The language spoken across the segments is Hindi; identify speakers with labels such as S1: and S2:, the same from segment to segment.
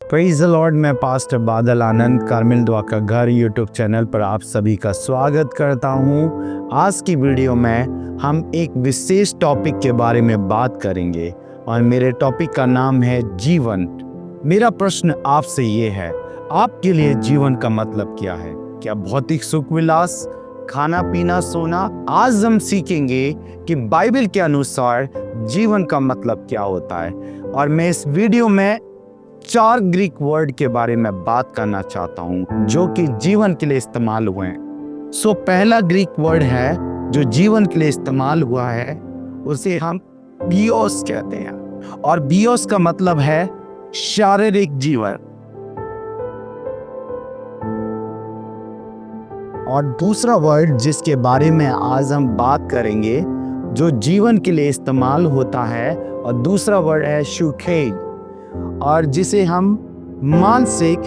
S1: Praise the Lord. मैं पास्टर बादल आनंद कार्मेल दुआ का घर यूट्यूब चैनल पर आप सभी का स्वागत करता हूं। आज की वीडियो में हम एक विशेष टॉपिक के बारे में बात करेंगे और मेरे टॉपिक का नाम है जीवन। मेरा प्रश्न आपसे ये है, आपके लिए जीवन का मतलब क्या है? क्या भौतिक सुख विलास, खाना पीना सोना? आज हम सीखेंगे कि बाइबल के अनुसार जीवन का मतलब क्या होता है। और मैं इस वीडियो में 4 ग्रीक वर्ड के बारे में बात करना चाहता हूं जो कि जीवन के लिए इस्तेमाल हुए हैं। पहला ग्रीक वर्ड है जो जीवन के लिए इस्तेमाल हुआ है, उसे हम बियोस कहते हैं और बियोस का मतलब है शारीरिक जीवन। और दूसरा वर्ड जिसके बारे में आज हम बात करेंगे जो जीवन के लिए इस्तेमाल होता है, और दूसरा वर्ड है शुखे, और जिसे हम मानसिक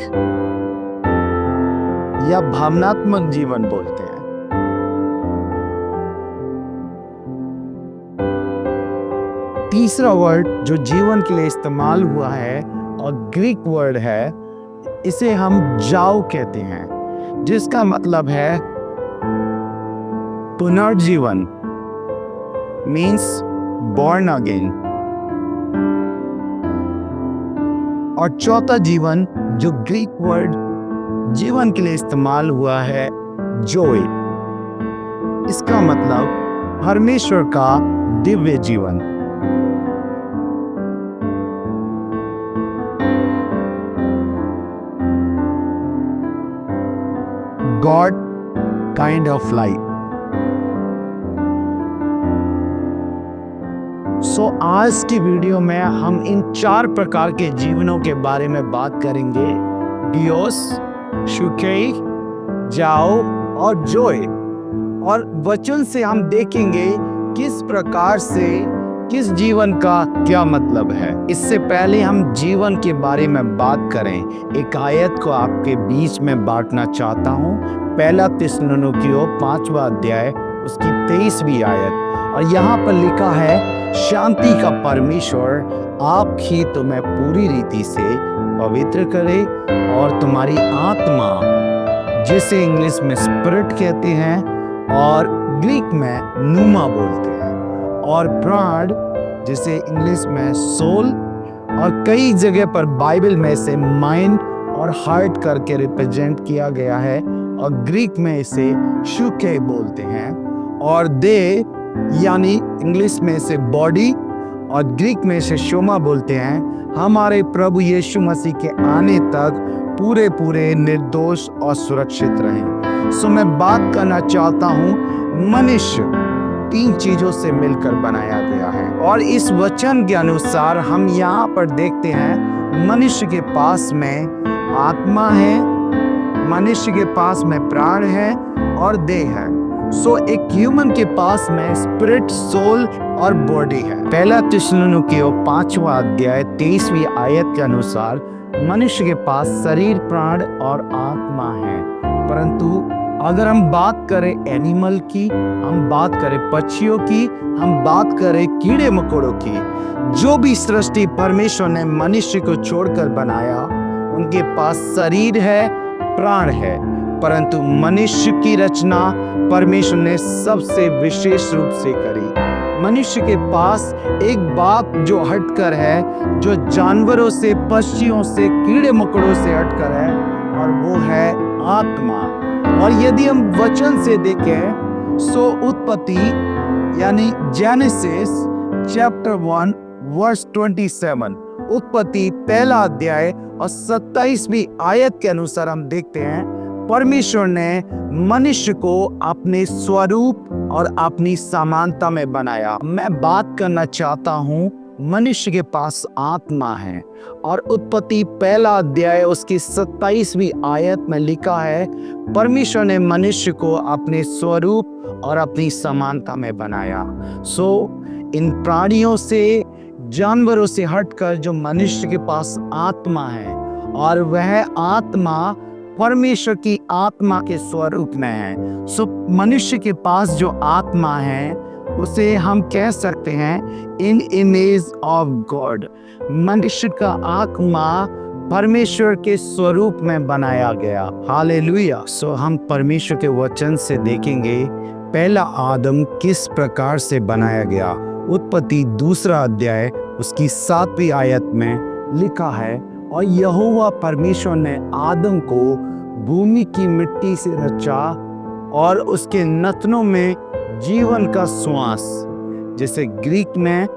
S1: या भावनात्मक जीवन बोलते हैं। तीसरा वर्ड जो जीवन के लिए इस्तेमाल हुआ है और ग्रीक वर्ड है, इसे हम जाओ कहते हैं, जिसका मतलब है पुनर्जीवन, मीन्स बॉर्न अगेन। और चौथा जीवन जो ग्रीक वर्ड जीवन के लिए इस्तेमाल हुआ है, जोय। इसका मतलब परमेश्वर का दिव्य जीवन। God kind of life. आज की वीडियो में हम इन 4 प्रकार के जीवनों के बारे में बात करेंगे, बियोस, शुके, जाओ और जोय। और वचन से हम देखेंगे किस प्रकार से किस जीवन का क्या मतलब है। इससे पहले हम जीवन के बारे में बात करें, एक आयत को आपके बीच में बांटना चाहता हूँ। पहला थिस्सलुनीकियों 5वां अध्याय उसकी 23वीं आयत, और यहाँ पर लिखा है, शांति का परमेश्वर आप ही तुम्हें पूरी रीति से पवित्र करे और तुम्हारी आत्मा, जिसे इंग्लिश में स्पिरिट कहते हैं और ग्रीक में न्यूमा बोलते हैं, और प्राण, जिसे इंग्लिश में सोल, और कई जगह पर बाइबल में इसे माइंड और हार्ट करके रिप्रेजेंट किया गया है, और ग्रीक में इसे शुके बोलते हैं, और दे यानी इंग्लिश में इसे बॉडी और ग्रीक में इसे शोमा बोलते हैं, हमारे प्रभु यीशु मसीह के आने तक पूरे निर्दोष और सुरक्षित रहें। मैं बात करना चाहता हूँ, मनुष्य 3 चीजों से मिलकर बनाया गया है, और इस वचन के अनुसार हम यहाँ पर देखते हैं मनुष्य के पास में आत्मा है, मनुष्य के पास में प्राण है और देह है। एक ह्यूमन के पास में स्पिरिट, सोल और बॉडी है। पहला थिस्सलुनीकियों 5वां अध्याय 23वीं आयत के अनुसार मनुष्य के पास शरीर, प्राण और आत्मा है। परंतु अगर हम बात करें एनिमल की, हम बात करें पक्षियों की, हम बात करें कीड़े मकोड़ों की, जो भी सृष्टि परमेश्वर ने मनुष्य को छोड़कर बनाया, उनके पास शरीर है, प्राण है। परंतु मनुष्य की रचना परमेश्वर ने सबसे विशेष रूप से करी। मनुष्य के पास एक बात जो हटकर है, जो जानवरों से, पक्षियों से, कीड़े मकोड़ों से हटकर है, और वो है आत्मा। और यदि हम वचन से देखें, उत्पत्ति यानी जेनेसिस चैप्टर 1 वर्स 27, उत्पत्ति पहला अध्याय और 27वीं आयत के अनुसार हम देखते हैं, परमेश्वर ने मनुष्य को अपने स्वरूप और अपनी समानता में बनाया। मैं बात करना चाहता हूँ, मनुष्य के पास आत्मा है, और उत्पत्ति पहला अध्याय उसकी 27वीं आयत में लिखा है, परमेश्वर ने मनुष्य को अपने स्वरूप और अपनी समानता में बनाया। इन प्राणियों से, जानवरों से हटकर जो मनुष्य के पास आत्मा है, और वह आत्मा परमेश्वर की आत्मा के स्वरूप में है। मनुष्य के पास जो आत्मा है उसे हम कह सकते हैं इन इमेज ऑफ गॉड। मनुष्य का आत्मा परमेश्वर के स्वरूप में बनाया गया। हालेलुया। सो हम परमेश्वर के वचन से देखेंगे पहला आदम किस प्रकार से बनाया गया। उत्पत्ति 2 अध्याय उसकी 7वीं आयत में लिखा है, और यहोवा परमेश्वर ने आदम को भूमि की मिट्टी से रचा और उसके नथनों में जीवन का श्वास, जिसे ग्रीक में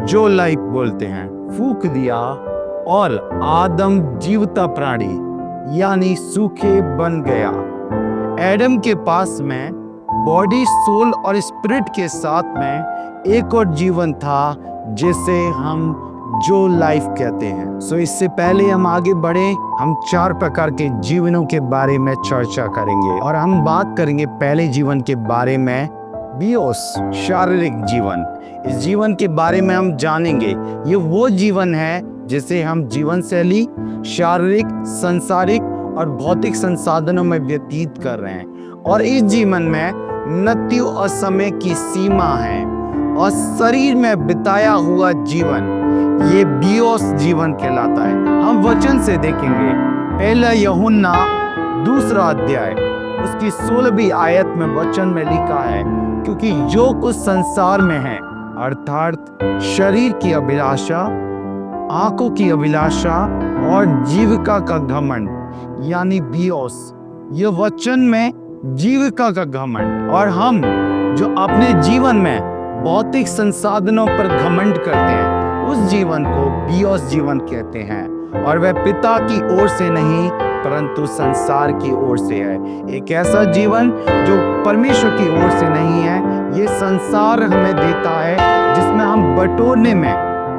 S1: जो लाइफ बोलते हैं, फूंक दिया, और आदम जीवता प्राणी यानी सूखे बन गया। एडम के पास में बॉडी, सोल और स्पिरिट के साथ में एक और जीवन था जिसे हम जो लाइफ कहते हैं। सो इससे पहले हम आगे बढ़े, हम 4 प्रकार के जीवनों के बारे में चर्चा करेंगे, और हम बात करेंगे पहले जीवन के बारे में, बियोस, शारीरिक जीवन। इस जीवन के बारे में हम जानेंगे। ये वो जीवन है जिसे हम जीवन शैली, शारीरिक, सांसारिक और भौतिक संसाधनों में व्यतीत कर रहे हैं, और इस जीवन में मृत्यु और समय की सीमा है, और शरीर में बिताया हुआ जीवन ये बियोस जीवन कहलाता है। हम वचन से देखेंगे पहला यूहन्ना 2 अध्याय उसकी 16वीं आयत में वचन में लिखा है, क्योंकि जो कुछ संसार में है, अर्थात शरीर की अभिलाषा, आंखों की अभिलाषा और जीविका का घमंड यानी बियोस, ये वचन में जीविका का घमंड, और हम जो अपने जीवन में भौतिक संसाधनों पर घमंड करते हैं उस जीवन को बियोस जीवन कहते हैं, और वह पिता की ओर से नहीं परंतु संसार की ओर से है। एक ऐसा जीवन जो परमेश्वर की ओर से नहीं है, ये संसार हमें देता है, जिसमें हम बटोरने में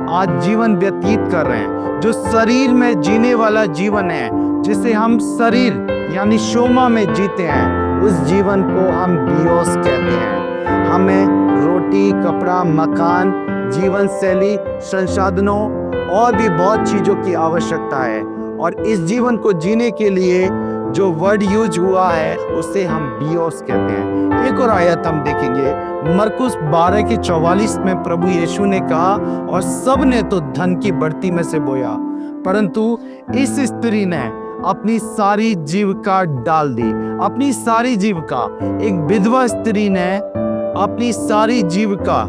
S1: आज जीवन व्यतीत कर रहे हैं। जो शरीर में जीने वाला जीवन है, जिसे हम शरीर यानी शोमा में जीते हैं, उस जीवन को हम बियोस कहते हैं। हमें रोटी, कपड़ा, मकान, जीवन शैली, संसाधनों और भी बहुत चीजों की आवश्यकता है, और इस जीवन को जीने के लिए जो वर्ड यूज हुआ है उसे हम बियोस कहते हैं। एक और आयत हम देखेंगे, मरकुस 12:44 में प्रभु यीशु ने कहा, और सब ने तो धन की बढ़ती में से बोया, परंतु इस स्त्री ने अपनी सारी जीविका डाल दी। अपनी सारी जीविका, एक विधवा स्त्री ने अपनी सारी जीविका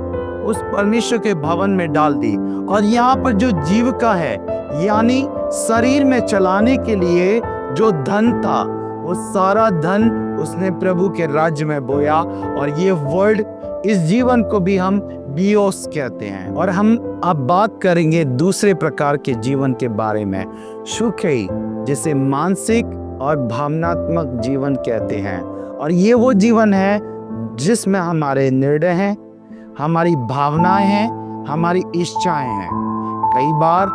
S1: उस परमेश्वर के भवन में डाल दी, और यहाँ पर जो जीविका है यानी शरीर में चलाने के लिए जो धन था, वो सारा धन उसने प्रभु के राज्य में बोया, और ये वर्ड, इस जीवन को भी हम बियोस कहते हैं। और हम अब बात करेंगे दूसरे प्रकार के जीवन के बारे में, सुखी, जिसे मानसिक और भावनात्मक जीवन कहते हैं, और ये वो जीवन है जिसमें हमारे निर्णय हैं, हमारी भावनाएं हैं, हमारी इच्छाएं हैं। कई बार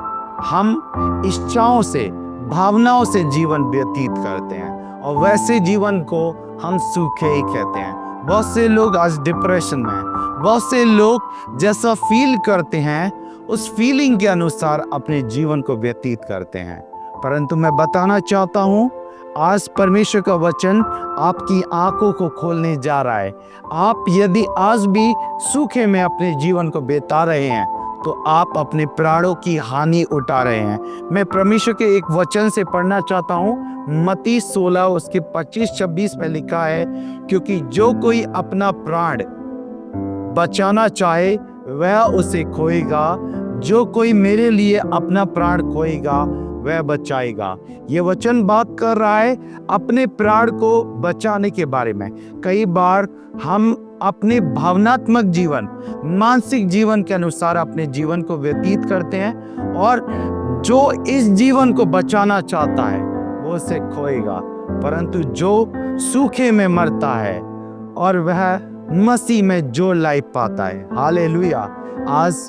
S1: हम इच्छाओं से, भावनाओं से जीवन व्यतीत करते हैं, और वैसे जीवन को हम सूखे ही कहते हैं। बहुत से लोग आज डिप्रेशन में हैं, बहुत से लोग जैसा फील करते हैं उस फीलिंग के अनुसार अपने जीवन को व्यतीत करते हैं। परंतु मैं बताना चाहता हूँ, आज परमेश्वर का वचन आपकी आंखों को खोलने जा रहा है। आप यदि आज भी सूखे में अपने जीवन को बिता रहे हैं तो आप अपने प्राणों की हानि उठा रहे हैं। मैं परमेश्वर के एक वचन से पढ़ना चाहता हूँ, मत्ती 16 उसके 25-26 में लिखा है, क्योंकि जो कोई अपना प्राण बचाना चाहे वह उसे खोएगा, जो कोई मेरे लिए अपना प्राण खोएगा वह बचाएगा। ये वचन बात कर रहा है अपने प्राण को बचाने के बारे में। कई बार हम अपने भावनात्मक जीवन, मानसिक जीवन के अनुसार अपने जीवन को व्यतीत करते हैं, और जो इस जीवन को बचाना चाहता है वो उसे खोएगा, परंतु जो सूखे में मरता है और वह मसीह में जो लाइफ पाता है। हालेलुया। आज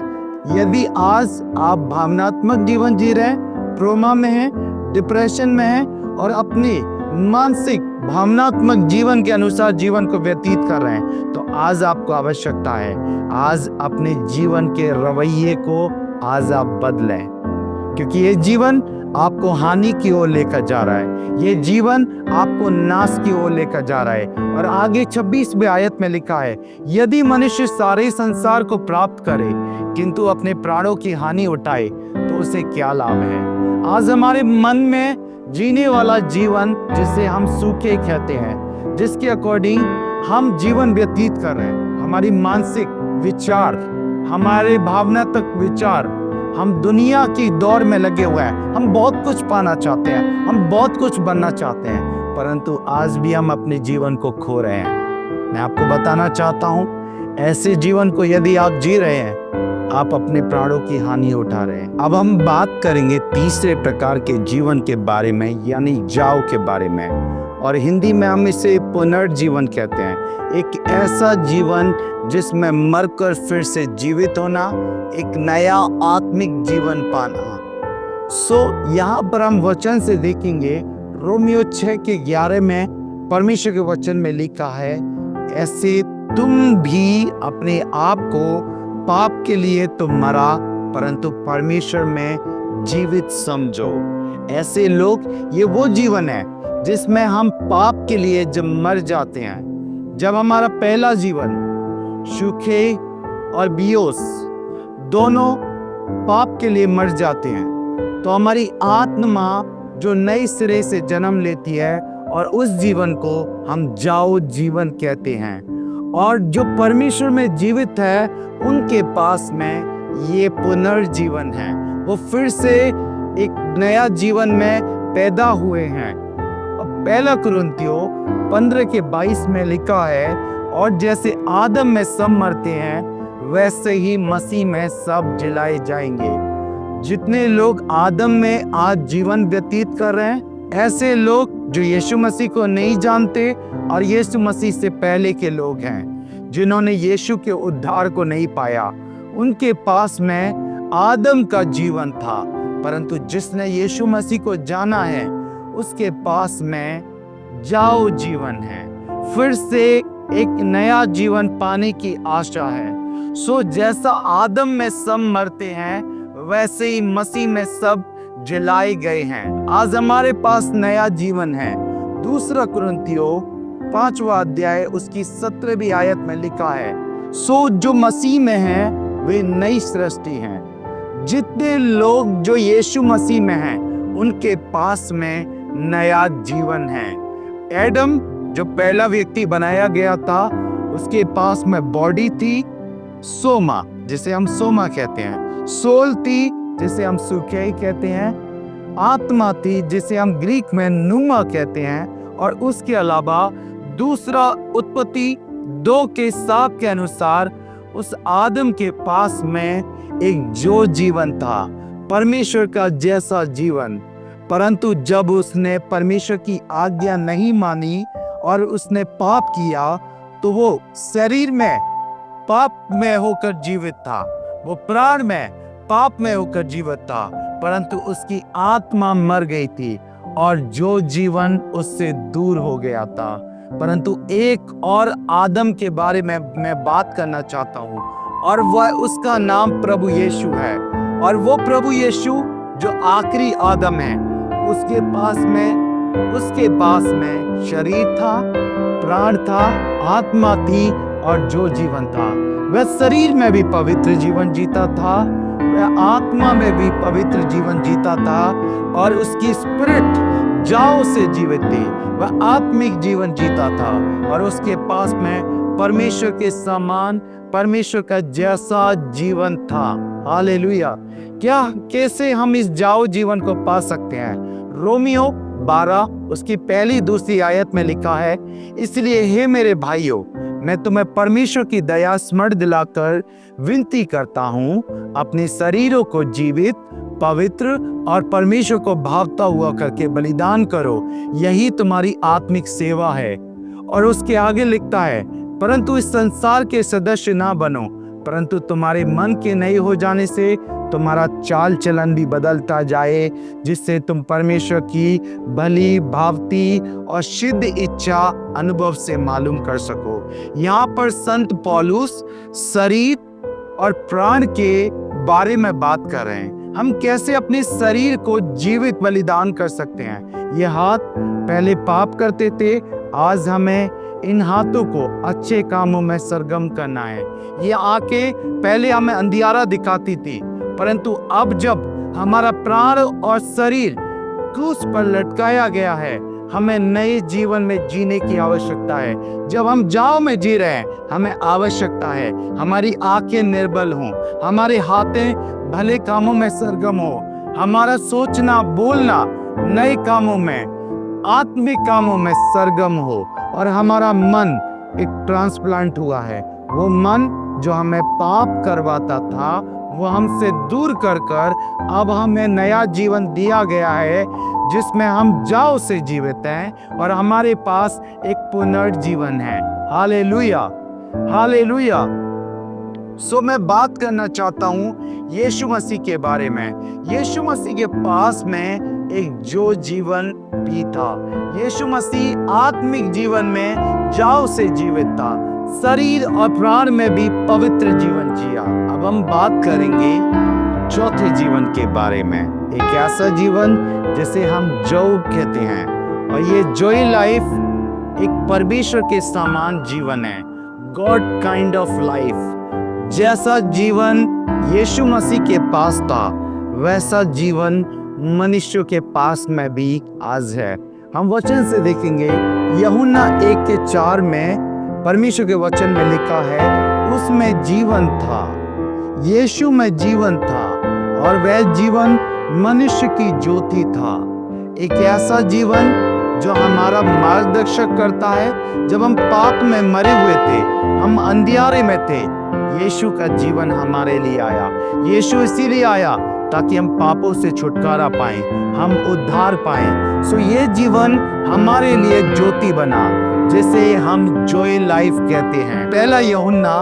S1: यदि आज आप भावनात्मक जीवन जी रहे हैं, ट्रोमा में है, डिप्रेशन में है, और अपनी मानसिक भावनात्मक जीवन के अनुसार जीवन को व्यतीत कर रहे हैं, तो आज आपको आवश्यकता है, आज अपने जीवन के रवैये को आज आप बदलें, क्योंकि ये जीवन आपको हानि की ओर लेकर जा रहा है, ये जीवन आपको नाश की ओर लेकर जा रहा है। और आगे 26वें आयत में लिखा है, यदि मनुष्य सारे संसार को प्राप्त करे किंतु अपने प्राणों की हानि उठाए तो उसे क्या लाभ है। आज हमारे मन में जीने वाला जीवन जिसे हम सूखे कहते हैं, जिसके अकॉर्डिंग हम जीवन व्यतीत कर रहे हैं, हमारी मानसिक विचार, हमारे भावनात्मक विचार, हम दुनिया की दौड़ में लगे हुए हैं। हम बहुत कुछ पाना चाहते हैं, हम बहुत कुछ बनना चाहते हैं, परंतु आज भी हम अपने जीवन को खो रहे हैं। मैं आपको बताना चाहता हूं, ऐसे जीवन को यदि आप जी रहे हैं, आप अपने प्राणों की हानि उठा रहे हैं। अब हम बात करेंगे तीसरे प्रकार के जीवन के बारे में, यानी जाओ के बारे में, और हिंदी में हम इसे पुनर्जीवन कहते हैं। एक ऐसा जीवन जिसमें मरकर फिर से जीवित होना, एक नया आत्मिक जीवन पाना। यहाँ पर हम वचन से देखेंगे, रोमियो 6:11 में परमेश्वर के वचन में लिखा है, ऐसे तुम भी अपने आप को पाप के लिए तो मरा, परंतु परमेश्वर में जीवित समझो। ऐसे लोग, ये वो जीवन है जिसमें हम पाप के लिए जब मर जाते हैं, जब हमारा पहला जीवन सूखे और बियोस दोनों पाप के लिए मर जाते हैं, तो हमारी आत्मा जो नए सिरे से जन्म लेती है, और उस जीवन को हम जाओ जीवन कहते हैं। और जो परमेश्वर में जीवित है, उनके पास में ये पुनर्जीवन है, वो फिर से एक नया जीवन में पैदा हुए हैं। पहला कुरिन्थियों 15:22 में लिखा है, और जैसे आदम में सब मरते हैं, वैसे ही मसीह में सब जिलाए जाएंगे। जितने लोग आदम में आज जीवन व्यतीत कर रहे हैं, ऐसे लोग जो यीशु मसीह को नहीं जानते और यीशु मसीह से पहले के लोग हैं, जिन्होंने यीशु के उद्धार को नहीं पाया, उनके पास में आदम का जीवन था, परंतु जिसने यीशु मसीह को जाना है, उसके पास में जाओ जीवन है, फिर से एक नया जीवन पाने की आशा है। जैसा आदम में सब मरते हैं, वैसे ही मसीह में सब जिलाए गए हैं। आज हमारे पास नया जीवन है। दूसरा कुरिन्थियों 5वां अध्याय उसकी 17वीं आयत में लिखा है, जो मसीह में हैं, वे नई सृष्टि हैं। जितने लोग जो यीशु मसीह में हैं, उनके पास में नया जीवन है। एडम जो पहला व्यक्ति बनाया गया था, उसके पास में बॉडी थी, सोमा जिसे हम सोमा कहते हैं, सोल थी जिसे हम सुखे कहते हैं, आत्मा थी जिसे हम ग्रीक में नुमा कहते हैं, और उसके अलावा दूसरा उत्पत्ति 2:7 के अनुसार उस आदम के पास में एक जो जीवन था, परमेश्वर का जैसा जीवन, परंतु जब उसने परमेश्वर की आज्ञा नहीं मानी और उसने पाप किया, तो वो शरीर में पाप में होकर जीवित था, वो प्राण में पाप में होकर जीवित था, परंतु उसकी आत्मा मर गई थी और जो जीवन उससे दूर हो गया था। परंतु एक और आदम के बारे में मैं बात करना चाहता हूँ, और वह उसका नाम प्रभु यीशु है। और वो प्रभु यीशु जो आखिरी आदम है, उसके पास में शरीर था, प्राण था, आत्मा थी, और जो जीवन था, वह शरीर में भी पवित्र जीवन जीता था, वह आत्मा में भी पवित्र जीवन जीता था, और उसकी स्पिरिट जाओ से जीवित थी, वह आत्मिक जीवन जीता था, और उसके पास में परमेश्वर के समान, परमेश्वर का जैसा जीवन था। हालेलुया। कैसे हम इस जाओ जीवन को पा सकते हैं? रोमियो 12 उसकी 1-2 आयत में लिखा है, इसलिए हे मेरे भाइयों, मैं तुम्हें परमेश्वर की दया स्मरण दिलाकर विनती करता हूँ, अपने शरीरों को जीवित, पवित्र और परमेश्वर को भावता हुआ करके बलिदान करो, यही तुम्हारी आत्मिक सेवा है। और उसके आगे लिखता है, परंतु इस संसार के सदस्य ना बनो, परंतु तुम्हारे मन के नए हो जाने से तुम्हारा चाल चलन भी बदलता जाए, जिससे तुम परमेश्वर की भली, भावती और सिद्ध इच्छा अनुभव से मालूम कर सको। यहाँ पर संत पौलुस शरीर और प्राण के बारे में बात कर रहे हैं। हम कैसे अपने शरीर को जीवित बलिदान कर सकते हैं? ये हाथ पहले पाप करते थे, आज हमें इन हाथों को अच्छे कामों में सरगम करना है। ये आंखें पहले हमें अंधियारा दिखाती थी, परंतु अब जब हमारा प्राण और शरीर क्रूस पर लटकाया गया है। हमें नए जीवन में जीने की आवश्यकता है। जब हम जाओ में जी रहे हैं, हमें आवश्यकता है हमारी आंखें निर्बल हों, हमारे हाथें भले कामों में सरगम हो, हमारा सोचना बोलना नए कामों में, आत्मिक कामों में सरगम हो, और हमारा मन एक ट्रांसप्लांट हुआ है। वो मन जो हमें पाप करवाता था, वो हमसे दूर कर अब हमें नया जीवन दिया गया है, जिसमें हम जाओ से जीवित हैं और हमारे पास एक पुनर्जीवन है। Hallelujah, hallelujah. सो मैं बात करना चाहता हूँ यीशु मसीह के बारे में। यीशु मसीह के पास में एक जो जीवन भी था। यीशु मसीह आत्मिक जीवन में जाओ से जीवित था, शरीर और प्राण में भी पवित्र जीवन जिया। अब हम बात करेंगे चौथे जीवन के बारे में, एक ऐसा जीवन जिसे हम जो कहते हैं, और ये जॉय लाइफ एक परमेश्वर के समान जीवन है, गॉड काइंड ऑफ लाइफ। जैसा जीवन यीशु मसीह के पास था, वैसा जीवन मनुष्य के पास में भी आज है। हम वचन से देखेंगे, यूहन्ना 1:4 में परमेश्वर के वचन में लिखा है, उसमें जीवन था, यीशु में जीवन था, और वह जीवन मनुष्य की ज्योति था। एक ऐसा जीवन जो हमारा मार्गदर्शक करता है। जब हम पाप में मरे हुए थे, हम अंधियारे में थे, यीशु का जीवन हमारे लिए आया। यीशु इसीलिए आया ताकि हम पापों से छुटकारा पाएं, हम उद्धार पाएं। सो ये जीवन हमारे लिए ज्योति बना, जिसे हम जॉय लाइफ कहते हैं। पहला यूहन्ना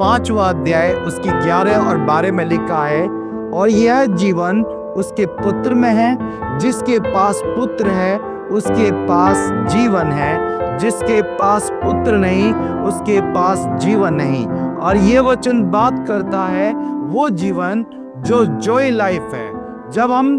S1: 5वां अध्याय उसकी 11 और 12 में लिखा है, और यह जीवन उसके पुत्र में है, जिसके पास पुत्र है उसके पास जीवन है, जिसके पास पुत्र नहीं उसके पास जीवन नहीं। और ये वचन बात करता है वो जीवन जो जॉय लाइफ है। जब हम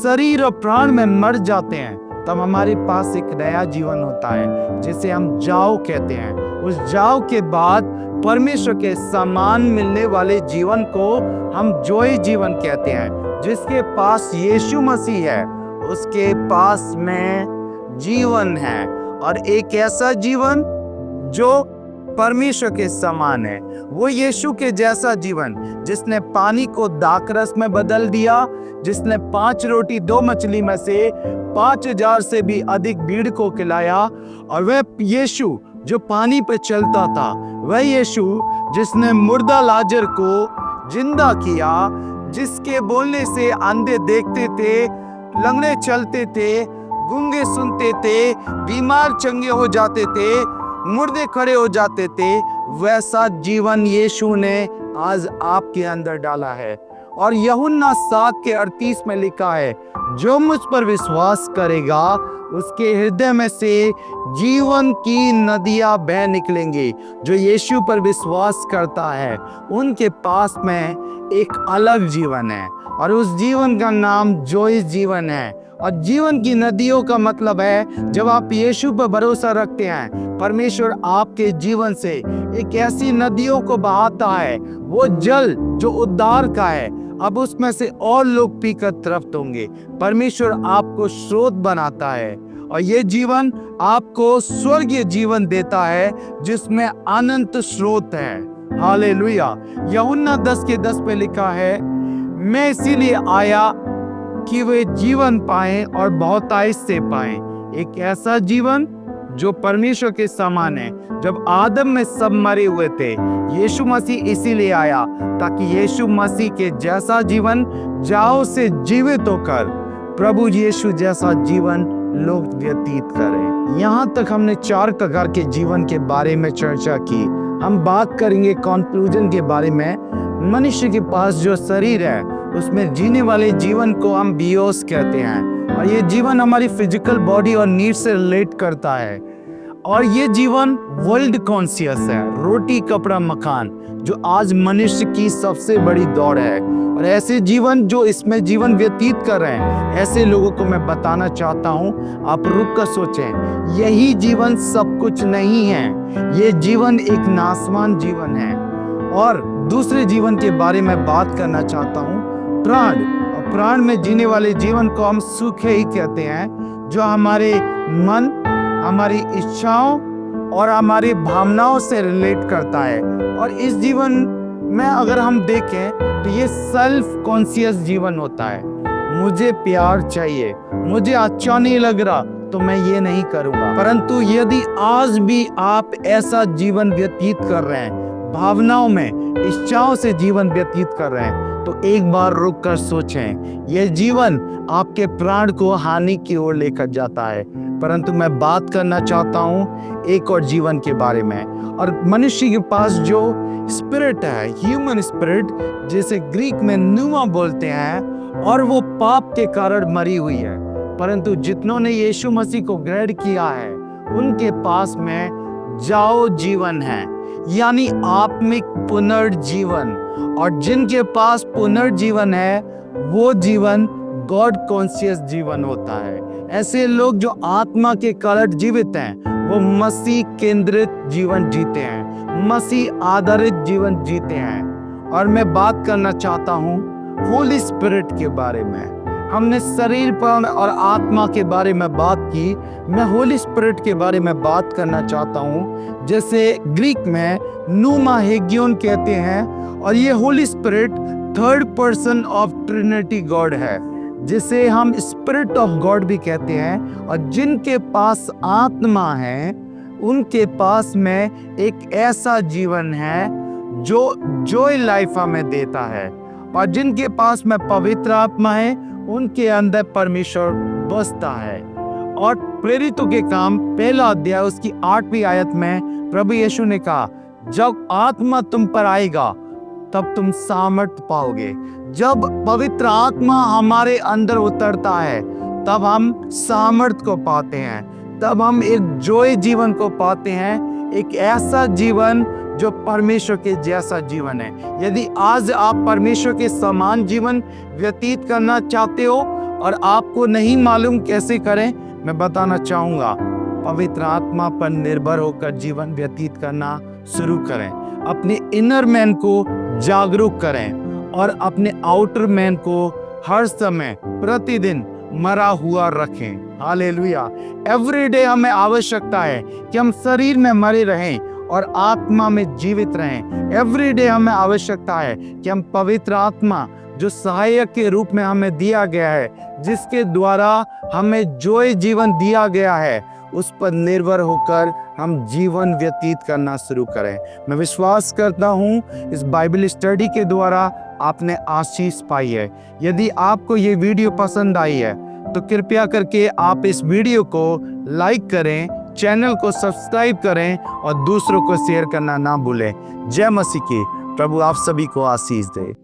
S1: शरीर और प्राण में मर जाते हैं, तब हमारे पास एक नया जीवन होता है, जिसे हम जाओ कहते हैं। उस जाओ के बाद परमेश्वर के समान मिलने वाले जीवन को हम जॉय जीवन कहते हैं। जिसके पास यीशु मसीह है, उसके पास में जीवन है, और एक ऐसा जीवन जो परमेश्वर के समान है। वो यीशु के जैसा जीवन, जिसने पानी को दाखरस में बदल दिया, जिसने 5 रोटी 2 मछली में से 5000 से भी अधिक भीड़ को खिलाया, और वह यीशु जो पानी पे चलता था, वह यीशु जिसने मुर्दा लाजर को जिंदा किया, जिसके बोलने से अंधे देखते थे, लंगड़े चलते थे, गूंगे सुनते थे, बीमार चंगे हो जाते थे, मुर्दे खड़े हो जाते थे, वैसा जीवन यीशु ने आज आपके अंदर डाला है। और यूहन्ना 7:38 में लिखा है, जो मुझ पर विश्वास करेगा उसके हृदय में से जीवन की नदियां बह निकलेंगी। जो यीशु पर विश्वास करता है, उनके पास में एक अलग जीवन है, और उस जीवन का नाम जॉय जीवन है। और जीवन की नदियों का मतलब है, जब आप यीशु पर भरोसा रखते हैं, परमेश्वर आपके जीवन से एक ऐसी नदियों को बहाता है, वो जल जो उद्धार का है, अब उसमें से और लोग पीकर तृप्त होंगे। परमेश्वर आपको स्रोत बनाता है, और ये जीवन आपको स्वर्गीय जीवन देता है, जिसमें अनंत स्रोत है। हालेलुया। यूहन्ना 10:10 पे लिखा है, मैं इसीलिए आया कि वे जीवन पाएं और बहुतायत से पाएं। एक ऐसा जीवन जो परमेश्वर के समान है। जब आदम में सब मरे हुए थे, यीशु मसीह इसीलिए आया ताकि यीशु मसीह के जैसा जीवन जाओ से जीवित होकर प्रभु यीशु जैसा जीवन लोग व्यतीत करें। यहाँ तक हमने 4 प्रकार के जीवन के बारे में चर्चा की। हम बात करेंगे कंक्लूजन के बारे में। मनुष्य के पास जो शरीर है, उसमें जीने वाले जीवन को हम बियोस कहते हैं, और ये जीवन हमारी फिजिकल बॉडी और नीड से रिलेट करता है। और ये जीवन वर्ल्ड कॉन्शियस है, रोटी कपड़ा मकान, जो आज मनुष्य की सबसे बड़ी दौड़ है। और ऐसे जीवन जो इसमें जीवन व्यतीत कर रहे हैं, ऐसे लोगों को मैं बताना चाहता हूँ, आप रुक कर सोचें, यही जीवन सब कुछ नहीं है। ये जीवन एक नासवान जीवन है। और दूसरे जीवन के बारे में बात करना चाहता हूँ, प्राण। और प्राण में जीने वाले जीवन को हम सुख ही कहते हैं, जो हमारे मन, हमारी इच्छाओं और हमारी भावनाओं से रिलेट करता है। और इस जीवन में अगर हम देखें तो ये सेल्फ कॉन्शियस जीवन होता है। मुझे प्यार चाहिए, मुझे अच्छा नहीं लग रहा तो मैं ये नहीं करूँगा। परंतु यदि आज भी आप ऐसा जीवन व्यतीत कर रहे हैं, भावनाओं में, इच्छाओं से जीवन व्यतीत कर रहे हैं, तो एक बार रुक कर सोचें, यह जीवन आपके प्राण को हानि की ओर लेकर जाता है। परंतु मैं बात करना चाहता हूँ एक और जीवन के बारे में। और मनुष्य के पास जो स्पिरिट है, ह्यूमन स्पिरिट, जिसे ग्रीक में न्यूमा बोलते हैं, और वो पाप के कारण मरी हुई है। परंतु जितनों ने यीशु मसीह को ग्रहण किया है, उनके पास में जाओ जीवन है, यानी आत्मिक पुनर्जीवन। और जिनके पास पुनर्जीवन है, वो जीवन गॉड कॉन्शियस जीवन होता है। ऐसे लोग जो आत्मा के कारण जीवित हैं, वो मसीह केंद्रित जीवन जीते हैं, मसीह आधारित जीवन जीते हैं। और मैं बात करना चाहता हूँ होली स्पिरिट के बारे में। हमने शरीर पर और आत्मा के बारे में बात की, मैं होली स्पिरिट के बारे में बात करना चाहता हूँ, जैसे ग्रीक में न्यूमा हेगियोन कहते हैं। और ये Holi spirit third person of Trinity God है, जिसे हम स्पिरिट ऑफ गॉड भी कहते हैं। और जिनके पास आत्मा है, उनके पास में एक ऐसा जीवन है जो जॉय लाइफ हमें देता है। और जिनके पास में पवित्र आत्मा है, उनके अंदर परमेश्वर बसता है। और प्रेरितों के काम पहला अध्याय उसकी 8वीं आयत में प्रभु यीशु ने कहा, जब आत्मा तुम पर आएगा तब तुम सामर्थ्य पाओगे। जब पवित्र आत्मा हमारे अंदर उतरता है, तब हम सामर्थ्य को पाते हैं, तब हम एक जॉय जीवन को पाते हैं, एक ऐसा जीवन जो परमेश्वर के जैसा जीवन है। यदि आज आप परमेश्वर के समान जीवन व्यतीत करना चाहते हो और आपको नहीं मालूम कैसे करें, मैं बताना चाहूँगा, पवित्र आत्मा पर निर्भर होकर जीवन व्यतीत करना शुरू करें। अपने इनर मैन को जागरूक करें और अपने आउटर मैन को हर समय प्रतिदिन मरा हुआ रखें। हालेलुया। एवरीडे हमें आवश्यकता है कि हम शरीर में मरे रहें और आत्मा में जीवित रहें। एवरीडे हमें आवश्यकता है कि हम पवित्र आत्मा जो सहायक के रूप में हमें दिया गया है, जिसके द्वारा हमें जॉय जीवन दिया गया है, उस पर निर्भर होकर हम जीवन व्यतीत करना शुरू करें। मैं विश्वास करता हूँ इस बाइबल स्टडी के द्वारा आपने आशीष पाई है। यदि आपको ये वीडियो पसंद आई है तो कृपया करके आप इस वीडियो को लाइक करें, चैनल को सब्सक्राइब करें और दूसरों को शेयर करना ना भूलें। जय मसीह की। प्रभु आप सभी को आशीष दे।